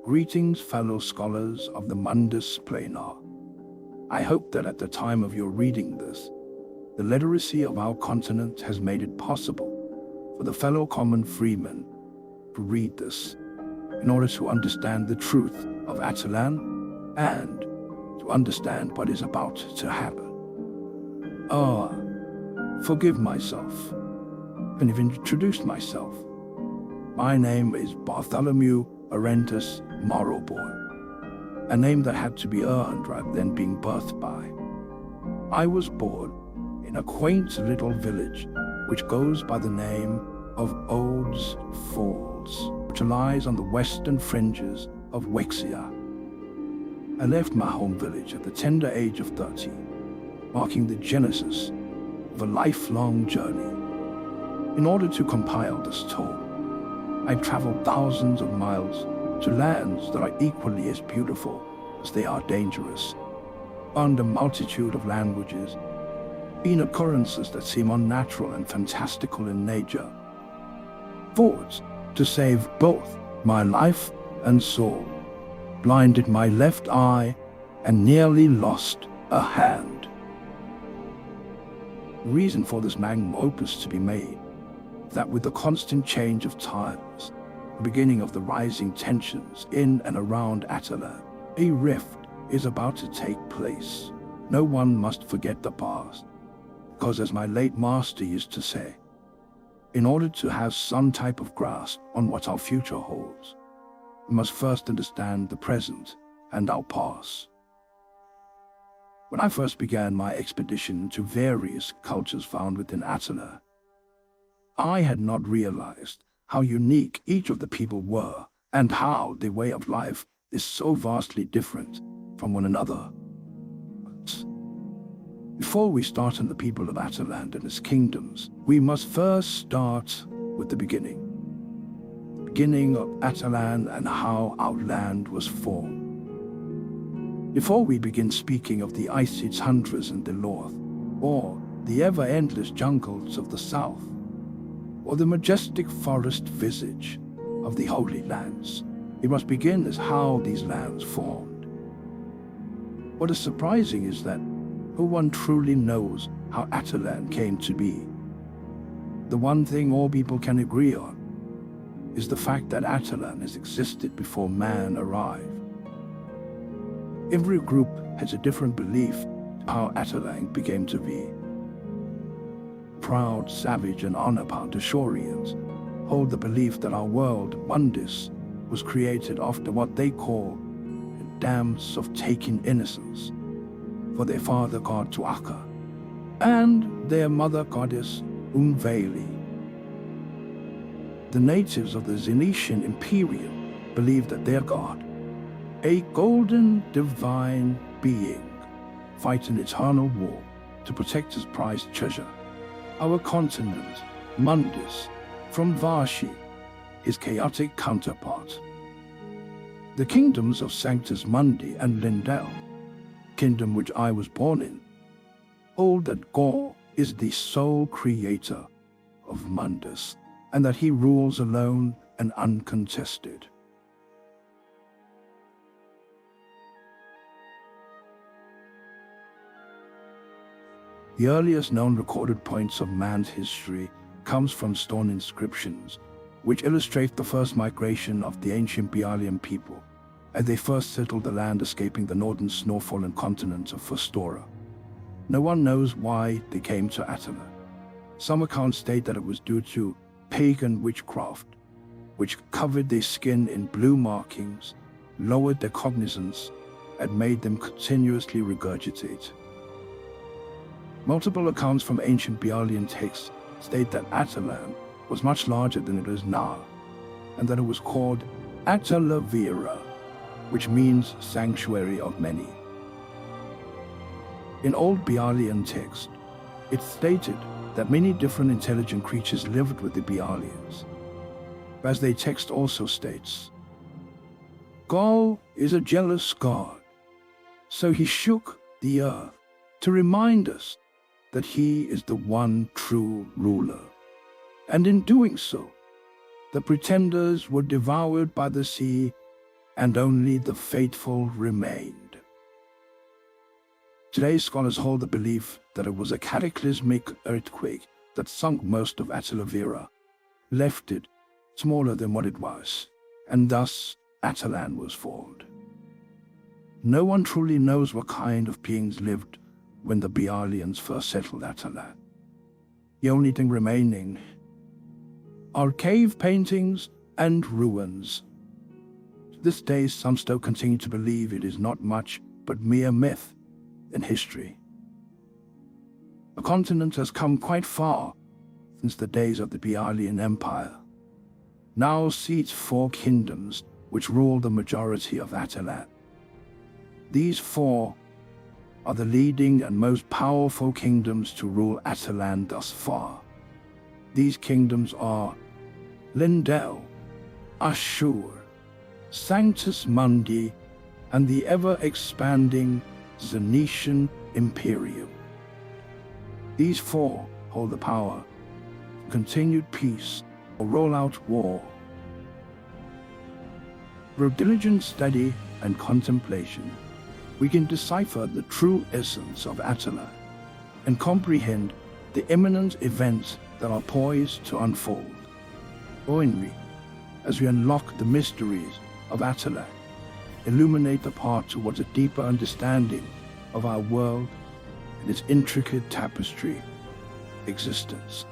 Greetings, fellow scholars of the Mundus Planar. I hope that at the time of your reading this, the literacy of our continent has made it possible for the fellow common freemen to read this in order to understand the truth of Atalan and to understand what is about to happen. Forgive myself, and have introduced myself. My name is Bartholomew Arentus Morrowborn, a name that had to be earned rather than being birthed by. I was born in a quaint little village which goes by the name of Old's Falls, which lies on the western fringes of Lexica. I left my home village at the tender age of 13, marking the genesis of a lifelong journey. In order to compile this tome, I traveled thousands of miles to lands that are equally as beautiful as they are dangerous, learned a multitude of languages, seen occurrences that seem unnatural and fantastical in nature, fought to save both my life and soul, blinded my left eye, and nearly lost a hand. The reason for this magnum opus to be made is that with the constant change of times, the beginning of the rising tensions in and around Atalan, a rift is about to take place. No one must forget the past, because as my late master used to say, in order to have some type of grasp on what our future holds, we must first understand the present and our past. When I first began my expedition to various cultures found within Atalan, I had not realized how unique each of the people were and how their way of life is so vastly different from one another. But before we start on the people of Atalan and its kingdoms, we must first start with the beginning. The beginning of Atalan and how our land was formed. Before we begin speaking of the icy tundras in the north, or the ever-endless jungles of the south, or the majestic forest visage of the Holy Lands, we must begin as how these lands formed. What is surprising is that no one truly knows how Atalan came to be. The one thing all people can agree on is the fact that Atalan has existed before man arrived. Every group has a different belief how Atalan became to be. Proud, savage, and honor-bound Ashorians hold the belief that our world, Mundus, was created after what they call a dance of taking innocence for their father god Tuaka and their mother goddess Umveli. The natives of the Zenetian Imperium believed that their god, a golden divine being, fights an eternal war to protect his prized treasure, our continent, Mundus, from Varshi, his chaotic counterpart. The kingdoms of Sanctus Mundi and Lindell, kingdom which I was born in, hold that Gaul is the sole creator of Mundus, and that he rules alone and uncontested. The earliest known recorded points of man's history comes from stone inscriptions, which illustrate the first migration of the ancient Bialian people, as they first settled the land escaping the northern snowfallen continent of Fostora. No one knows why they came to Atalan. Some accounts state that it was due to pagan witchcraft, which covered their skin in blue markings, lowered their cognizance, and made them continuously regurgitate. Multiple accounts from ancient Bialian texts state that Atalan was much larger than it is now, and that it was called Atalavira, which means sanctuary of many. In old Bialian text, it stated that many different intelligent creatures lived with the Bialians. As their text also states, Gaul is a jealous god, so he shook the earth to remind us that he is the one true ruler. And in doing so, the pretenders were devoured by the sea and only the faithful remained. Today, scholars hold the belief that it was a cataclysmic earthquake that sunk most of Atalavera, left it smaller than what it was, and thus Atalan was formed. No one truly knows what kind of beings lived when the Bialians first settled Atalan. The only thing remaining are cave paintings and ruins. To this day, some still continue to believe it is not much but mere myth and history. The continent has come quite far since the days of the Bialian Empire. Now seats 4 kingdoms which rule the majority of Atalan. These 4 are the leading and most powerful kingdoms to rule Atalan thus far. These kingdoms are Lindell, Ashur, Sanctus Mundi, and the ever-expanding Zenetian Imperium. These 4 hold the power for continued peace or roll out war. Through diligent study and contemplation, we can decipher the true essence of Atalan and comprehend the imminent events that are poised to unfold. Join as we unlock the mysteries of Atalan, illuminate the path towards a deeper understanding of our world and its intricate tapestry existence.